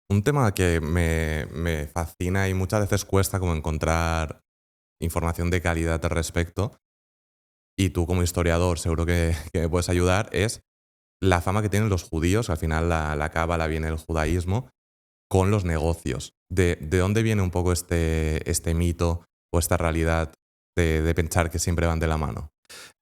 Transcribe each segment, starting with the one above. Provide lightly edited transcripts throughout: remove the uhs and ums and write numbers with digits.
Un tema que me fascina y muchas veces cuesta como encontrar información de calidad al respecto, y tú como historiador seguro que me puedes ayudar, es la fama que tienen los judíos, al final la cábala viene del judaísmo, con los negocios. ¿De dónde viene un poco este mito o esta realidad de pensar que siempre van de la mano?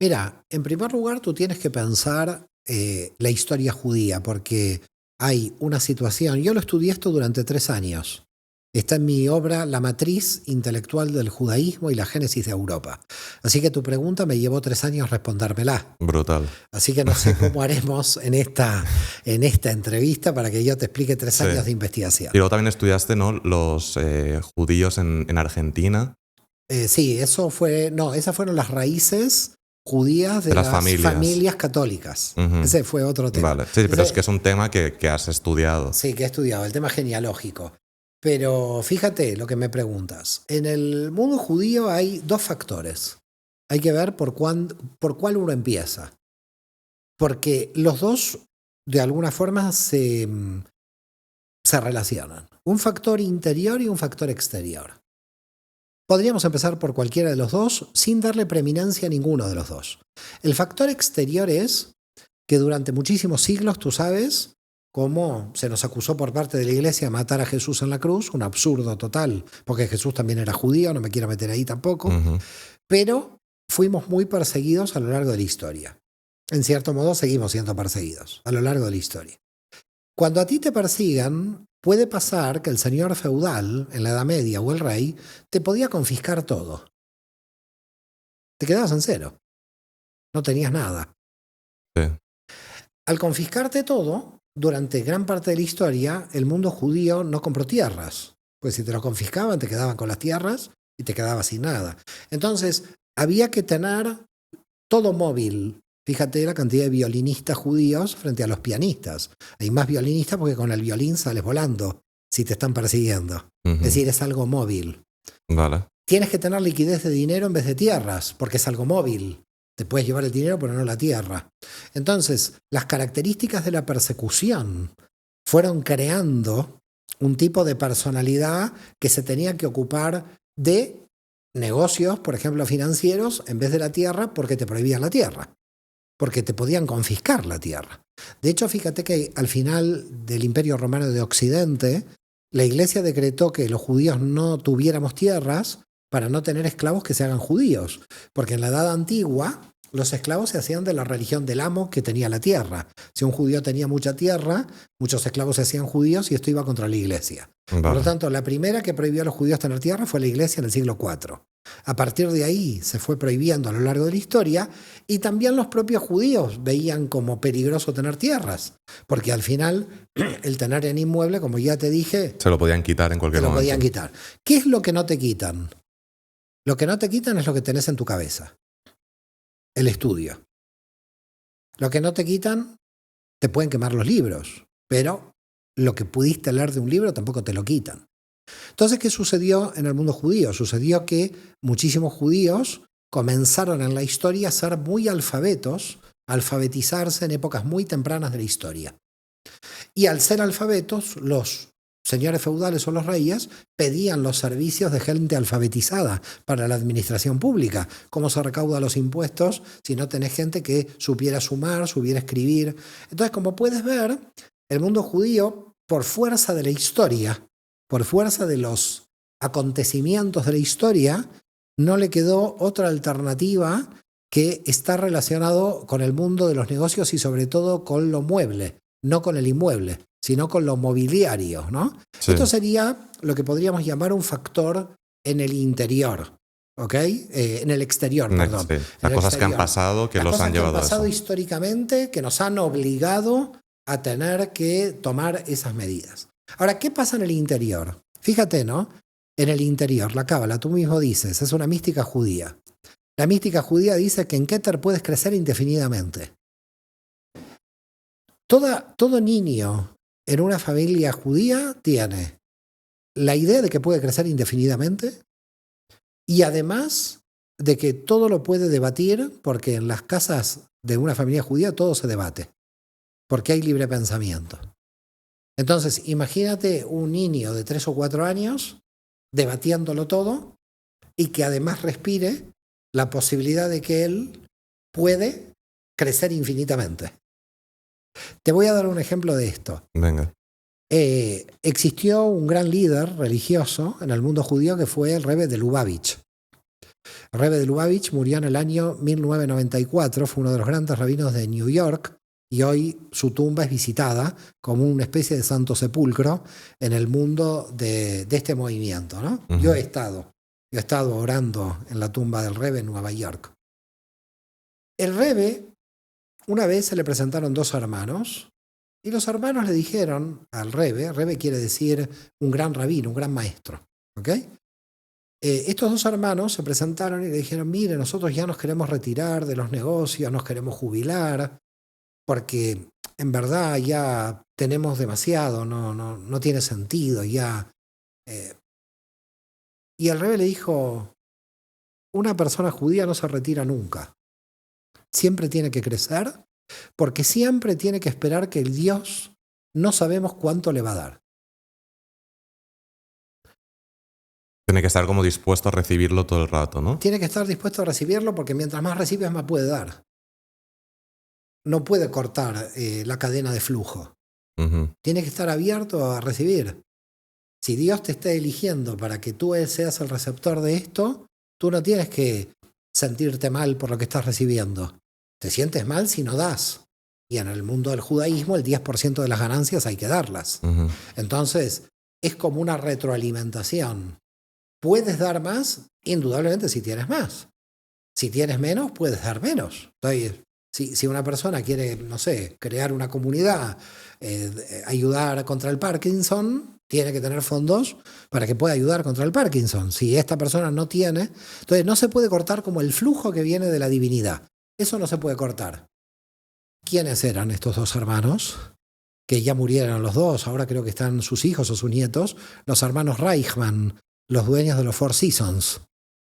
Mira, en primer lugar tú tienes que pensar la historia judía, porque hay una situación, yo lo estudié esto durante 3 años, está en mi obra La matriz intelectual del judaísmo y la génesis de Europa. Así que tu pregunta me llevó 3 años respondérmela. Brutal. Así que no sé cómo haremos en esta entrevista para que yo te explique tres Sí. años de Y investigación. luego también estudiaste, ¿no?, los judíos en Argentina, Sí, eso fue, no, esas fueron las raíces judías de de las las familias. familias católicas. Ujú. Ese fue otro tema. Vale. Sí, pero es que Ese, es un tema que has estudiado. sí, que he estudiado, el tema genealógico. Pero fíjate lo que me preguntas. En el mundo judío hay dos factores. Hay que ver por cuál uno empieza. Porque los dos, de alguna forma, se relacionan. Un factor interior y un factor exterior. Podríamos empezar por cualquiera de los dos sin darle preeminencia a ninguno de los dos. El factor exterior es que durante muchísimos siglos, tú sabes, cómo se nos acusó por parte de la iglesia de matar a Jesús en la cruz, un absurdo total, porque Jesús también era judío, no me quiero meter ahí tampoco, Ujú. pero fuimos muy perseguidos a lo largo de la historia. En cierto modo, seguimos siendo perseguidos a lo largo de la historia. Cuando a ti te persigan, puede pasar que el señor feudal, en la Edad Media, o el rey, te podía confiscar todo. Te quedabas en cero, no tenías nada. Sí. Al confiscarte todo, durante gran parte de la historia, el mundo judío no compró tierras. Pues si te lo confiscaban, te quedaban con las tierras y te quedabas sin nada. Entonces, había que tener todo móvil. Fíjate la cantidad de violinistas judíos frente a los pianistas. Hay más violinistas porque con el violín sales volando si te están persiguiendo. Es Ujú. decir, es algo móvil. Vale. Tienes que tener liquidez de dinero en vez de tierras, porque es algo móvil. Te puedes llevar el dinero, pero no la tierra. Entonces, las características de la persecución fueron creando un tipo de personalidad que se tenía que ocupar de negocios, por ejemplo, financieros, en vez de la tierra, porque te prohibían la tierra, porque te podían confiscar la tierra. De hecho, fíjate que al final del Imperio Romano de Occidente, la Iglesia decretó que los judíos no tuviéramos tierras para no tener esclavos que se hagan judíos, porque en la Edad Antigua los esclavos se hacían de la religión del amo que tenía la tierra. Si un judío tenía mucha tierra, muchos esclavos se hacían judíos y esto iba contra la Iglesia. Por lo Vale. tanto, la primera que prohibió a los judíos tener tierra fue la Iglesia en el siglo IV. A partir de ahí se fue prohibiendo a lo largo de la historia y también los propios judíos veían como peligroso tener tierras, porque al final el tener en inmueble, como ya te dije, Se lo podían quitar en te cualquier lo momento. podían quitar. ¿Qué es lo que no te quitan? Lo que no te quitan es lo que tenés en tu cabeza, el estudio. Lo que no te quitan, te pueden quemar los libros, pero lo que pudiste leer de un libro tampoco te lo quitan. Entonces, ¿qué sucedió en el mundo judío? Sucedió que muchísimos judíos comenzaron en la historia a ser muy alfabetos, a alfabetizarse en épocas muy tempranas de la historia. Y al ser alfabetos, los señores feudales o los reyes pedían los servicios de gente alfabetizada para la administración pública. ¿Cómo se recauda los impuestos si no tenés gente que supiera sumar, supiera escribir? Entonces, como puedes ver, el mundo judío, por fuerza de la historia, por fuerza de los acontecimientos de la historia, no le quedó otra alternativa que estar relacionado con el mundo de los negocios y sobre todo con lo mueble, no con el inmueble, sino con lo mobiliario, ¿no? Sí. Esto sería lo que podríamos llamar un factor en el interior, ¿ok? En el exterior, perdón. Sí. En Las el cosas que han exterior. pasado que Las los cosas han que han llevado a pasado eso. históricamente que nos han obligado a tener que tomar esas medidas. Ahora, ¿qué pasa en el interior? Fíjate, ¿no? En el interior, la cábala, tú mismo dices, es una mística judía. La mística judía dice que en Keter puedes crecer indefinidamente. Todo niño en una familia judía tiene la idea de que puede crecer indefinidamente y además de que todo lo puede debatir porque en las casas de una familia judía todo se debate, porque hay libre pensamiento. Entonces, imagínate un niño de 3 o 4 años debatiéndolo todo y que además respire la posibilidad de que él puede crecer infinitamente. Te voy a dar un ejemplo de esto. Venga. Existió un gran líder religioso en el mundo judío que fue el Rebbe de Lubavitch. El Rebbe de Lubavitch murió en el año 1994, fue uno de los grandes rabinos de New York y hoy su tumba es visitada como una especie de santo sepulcro en el mundo de este movimiento, ¿no? Uh-huh. Yo he estado orando en la tumba del Rebbe en Nueva York. El Rebbe, una vez se le presentaron 2 hermanos y los hermanos le dijeron al Rebbe quiere decir un gran rabino, un gran maestro, ¿ok? Estos 2 hermanos se presentaron y le dijeron, mire, nosotros ya nos queremos retirar de los negocios, nos queremos jubilar, porque en verdad ya tenemos demasiado, no tiene sentido ya. Y el Rebbe le dijo, una persona judía no se retira nunca. Siempre tiene que crecer, porque siempre tiene que esperar que el Dios no sabemos cuánto le va a dar. Tiene que estar como dispuesto a recibirlo todo el rato, ¿no? Tiene que estar dispuesto a recibirlo porque mientras más recibes, más puede dar. No puede cortar la cadena de flujo. Uh-huh. Tiene que estar abierto a recibir. Si Dios te está eligiendo para que tú seas el receptor de esto, tú no tienes que sentirte mal por lo que estás recibiendo. Te sientes mal si no das. Y en el mundo del judaísmo, el 10% de las ganancias hay que darlas. Uh-huh. Entonces, es como una retroalimentación. ¿Puedes dar más? Indudablemente si tienes más. Si tienes menos, puedes dar menos. Entonces, si una persona quiere, no sé, crear una comunidad, ayudar contra el Parkinson, tiene que tener fondos para que pueda ayudar contra el Parkinson. Si esta persona no tiene, entonces no se puede cortar como el flujo que viene de la divinidad. Eso no se puede cortar. ¿Quiénes eran estos 2 hermanos? Que ya murieron los 2, ahora creo que están sus hijos o sus nietos, los hermanos Reichman, los dueños de los Four Seasons.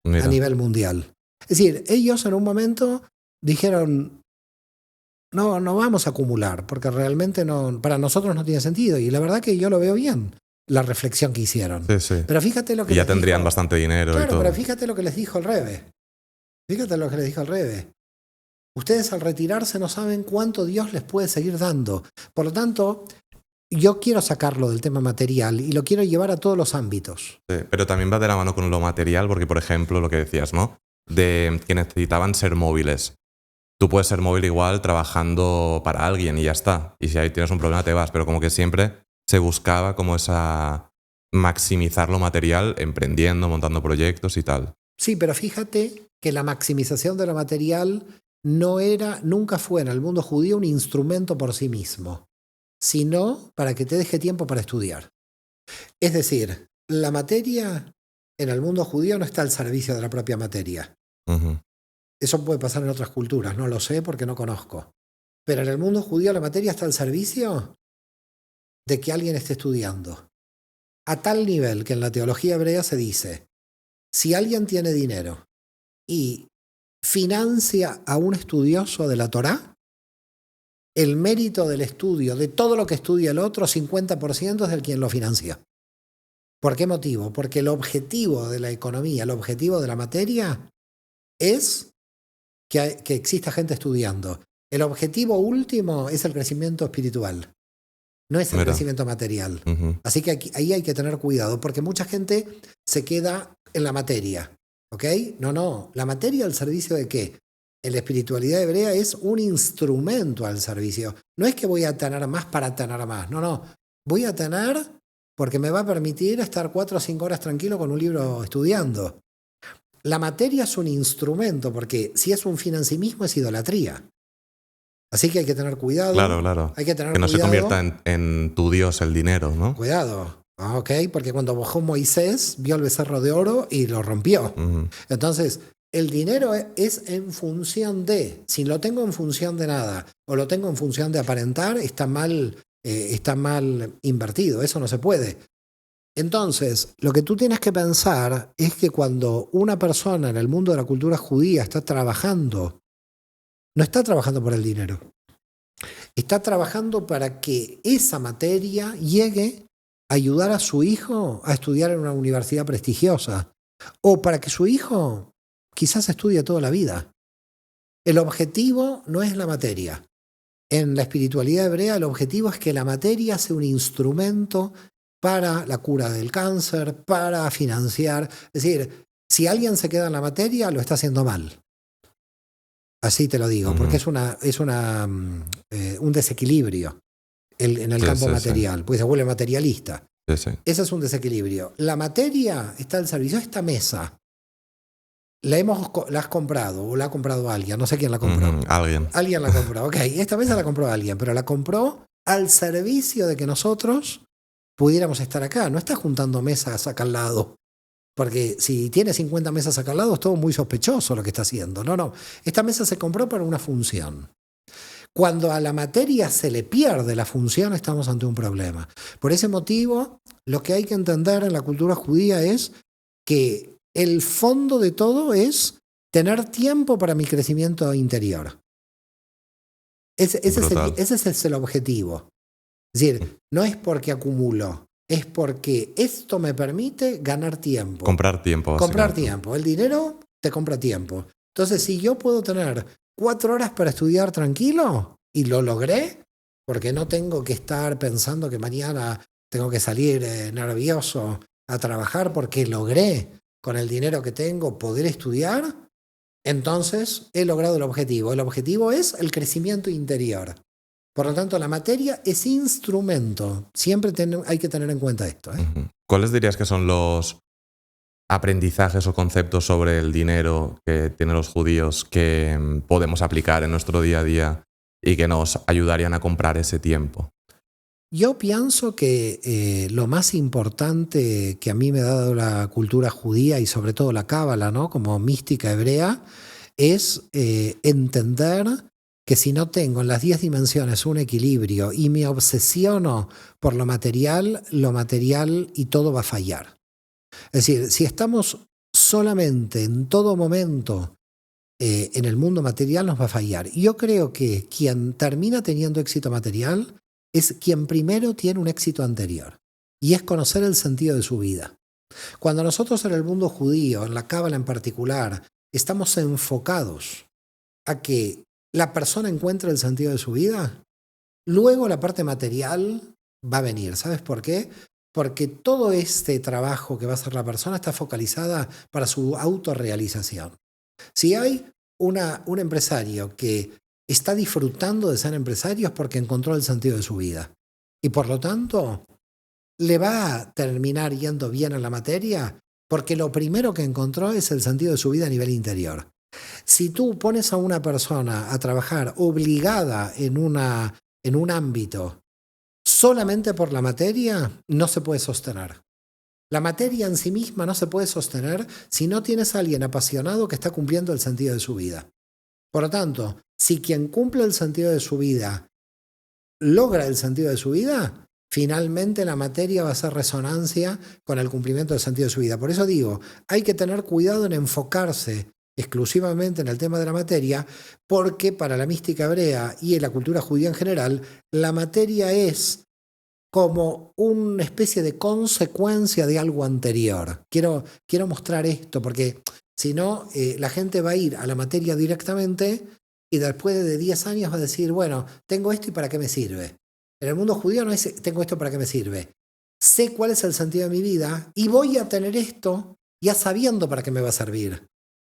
Mira. A nivel mundial. Es decir, ellos en un momento dijeron, no vamos a acumular, porque realmente para nosotros no tiene sentido. Y la verdad que yo lo veo bien, la reflexión que hicieron. Sí, sí. Pero fíjate lo que y ya tendrían bastante dinero claro, y todo. Pero fíjate lo que les dijo el Rebbe. Fíjate lo que les dijo el Rebbe. Ustedes al retirarse no saben cuánto Dios les puede seguir dando. Por lo tanto, yo quiero sacarlo del tema material y lo quiero llevar a todos los ámbitos. Sí, pero también va de la mano con lo material, porque, por ejemplo, lo que decías, ¿no? De que necesitaban ser móviles. Tú puedes ser móvil igual trabajando para alguien y ya está. Y si ahí tienes un problema te vas, pero como que siempre se buscaba como esa maximizar lo material emprendiendo, montando proyectos y tal. Sí, pero fíjate que la maximización de lo material nunca fue en el mundo judío un instrumento por sí mismo, sino para que te deje tiempo para estudiar. Es decir, la materia en el mundo judío no está al servicio de la propia materia. Uh-huh. Eso puede pasar en otras culturas, no lo sé porque no conozco. Pero en el mundo judío la materia está al servicio de que alguien esté estudiando. A tal nivel que en la teología hebrea se dice, si alguien tiene dinero y financia a un estudioso de la Torá, el mérito del estudio, de todo lo que estudia el otro, 50% es del quien lo financia. ¿Por qué motivo? Porque el objetivo de la economía, el objetivo de la materia es que exista gente estudiando. El objetivo último es el crecimiento espiritual, no es el crecimiento material. Uh-huh. Así que ahí hay que tener cuidado, porque mucha gente se queda en la materia. ¿Ok? No. La materia al servicio de qué? En la espiritualidad hebrea es un instrumento al servicio. No es que voy a tener más para tener más. No. Voy a tener porque me va a permitir estar 4 o 5 horas tranquilo con un libro estudiando. La materia es un instrumento, porque si es un fin en sí mismo es idolatría. Así que hay que tener cuidado. Claro. Hay que tener que no cuidado. Se convierta en tu Dios el dinero, ¿no? Cuidado. Ok, porque cuando bajó Moisés, vio el becerro de oro y lo rompió. Uh-huh. Entonces, el dinero es en función de, si lo tengo en función de nada o lo tengo en función de aparentar, está mal invertido, eso no se puede. Entonces, lo que tú tienes que pensar es que cuando una persona en el mundo de la cultura judía está trabajando, no está trabajando por el dinero. Está trabajando para que esa materia llegue a ayudar a su hijo a estudiar en una universidad prestigiosa o para que su hijo quizás estudie toda la vida. El objetivo no es la materia. En la espiritualidad hebrea el objetivo es que la materia sea un instrumento para la cura del cáncer, para financiar. Es decir, si alguien se queda en la materia, lo está haciendo mal. Así te lo digo, porque es un desequilibrio en el campo material, pues se vuelve materialista. Sí. Ese es un desequilibrio. La materia está al servicio. Esta mesa, la has comprado o la ha comprado alguien, no sé quién la compró. Alguien. Alguien la compró, ok. Esta mesa la compró alguien, pero la compró al servicio de que nosotros pudiéramos estar acá. No está juntando mesas acá al lado. Porque si tiene 50 mesas acá al lado, es todo muy sospechoso lo que está haciendo. No. Esta mesa se compró para una función. Cuando a la materia se le pierde la función, estamos ante un problema. Por ese motivo, lo que hay que entender en la cultura judía es que el fondo de todo es tener tiempo para mi crecimiento interior. Ese es el objetivo. Es decir, no es porque acumulo. Es porque esto me permite ganar tiempo. Comprar tiempo. Comprar tiempo. El dinero te compra tiempo. Entonces, si yo puedo tener 4 horas para estudiar tranquilo y lo logré, porque no tengo que estar pensando que mañana tengo que salir nervioso a trabajar porque logré con el dinero que tengo poder estudiar, entonces he logrado el objetivo. El objetivo es el crecimiento interior. Por lo tanto, la materia es instrumento. Siempre hay que tener en cuenta esto. ¿Cuáles dirías que son los aprendizajes o conceptos sobre el dinero que tienen los judíos que podemos aplicar en nuestro día a día y que nos ayudarían a comprar ese tiempo? Yo pienso que lo más importante que a mí me ha dado la cultura judía y sobre todo la cábala, ¿no? Como mística hebrea, es entender que si no tengo en las 10 dimensiones un equilibrio y me obsesiono por lo material y todo va a fallar. Es decir, si estamos solamente en todo momento en el mundo material, nos va a fallar. Y yo creo que quien termina teniendo éxito material es quien primero tiene un éxito anterior, y es conocer el sentido de su vida. Cuando nosotros en el mundo judío, en la cábala en particular, estamos enfocados a que la persona encuentra el sentido de su vida, luego la parte material va a venir. ¿Sabes por qué? Porque todo este trabajo que va a hacer la persona está focalizada para su autorrealización. Si hay un empresario que está disfrutando de ser empresario es porque encontró el sentido de su vida. Y por lo tanto, le va a terminar yendo bien en la materia porque lo primero que encontró es el sentido de su vida a nivel interior. Si tú pones a una persona a trabajar obligada en un ámbito solamente por la materia, no se puede sostener. La materia en sí misma no se puede sostener si no tienes a alguien apasionado que está cumpliendo el sentido de su vida. Por lo tanto, si quien cumple el sentido de su vida logra el sentido de su vida, finalmente la materia va a hacer resonancia con el cumplimiento del sentido de su vida. Por eso digo, hay que tener cuidado en enfocarse exclusivamente en el tema de la materia, porque para la mística hebrea y en la cultura judía en general, la materia es como una especie de consecuencia de algo anterior. Quiero mostrar esto, porque si no, la gente va a ir a la materia directamente y después de 10 años va a decir, bueno, tengo esto y ¿para qué me sirve? En el mundo judío no es tengo esto para qué me sirve. Sé cuál es el sentido de mi vida y voy a tener esto ya sabiendo para qué me va a servir.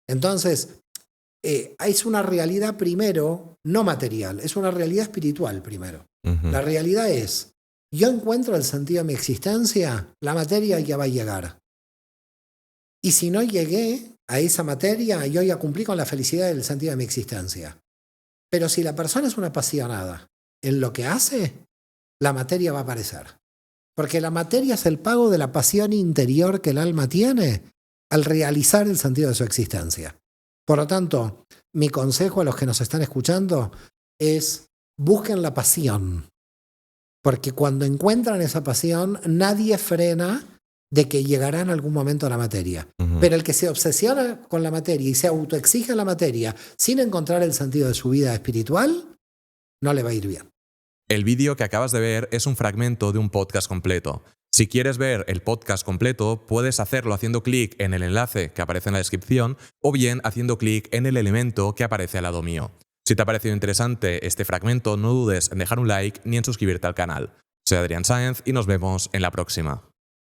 Entonces, es una realidad primero no material, es una realidad espiritual primero. La realidad es, yo encuentro el sentido de mi existencia, la materia ya va a llegar. Y si no llegué a esa materia, yo ya cumplí con la felicidad del sentido de mi existencia. Pero si la persona es una apasionada en lo que hace, la materia va a aparecer. Porque la materia es el pago de la pasión interior que el alma tiene al realizar el sentido de su existencia. Por lo tanto, mi consejo a los que nos están escuchando es busquen la pasión. Porque cuando encuentran esa pasión, nadie frena de que llegará en algún momento a la materia. Pero el que se obsesiona con la materia y se autoexige la materia sin encontrar el sentido de su vida espiritual, no le va a ir bien. El vídeo que acabas de ver es un fragmento de un podcast completo. Si quieres ver el podcast completo, puedes hacerlo haciendo clic en el enlace que aparece en la descripción o bien haciendo clic en el elemento que aparece al lado mío. Si te ha parecido interesante este fragmento, no dudes en dejar un like ni en suscribirte al canal. Soy Adrián Sáenz y nos vemos en la próxima.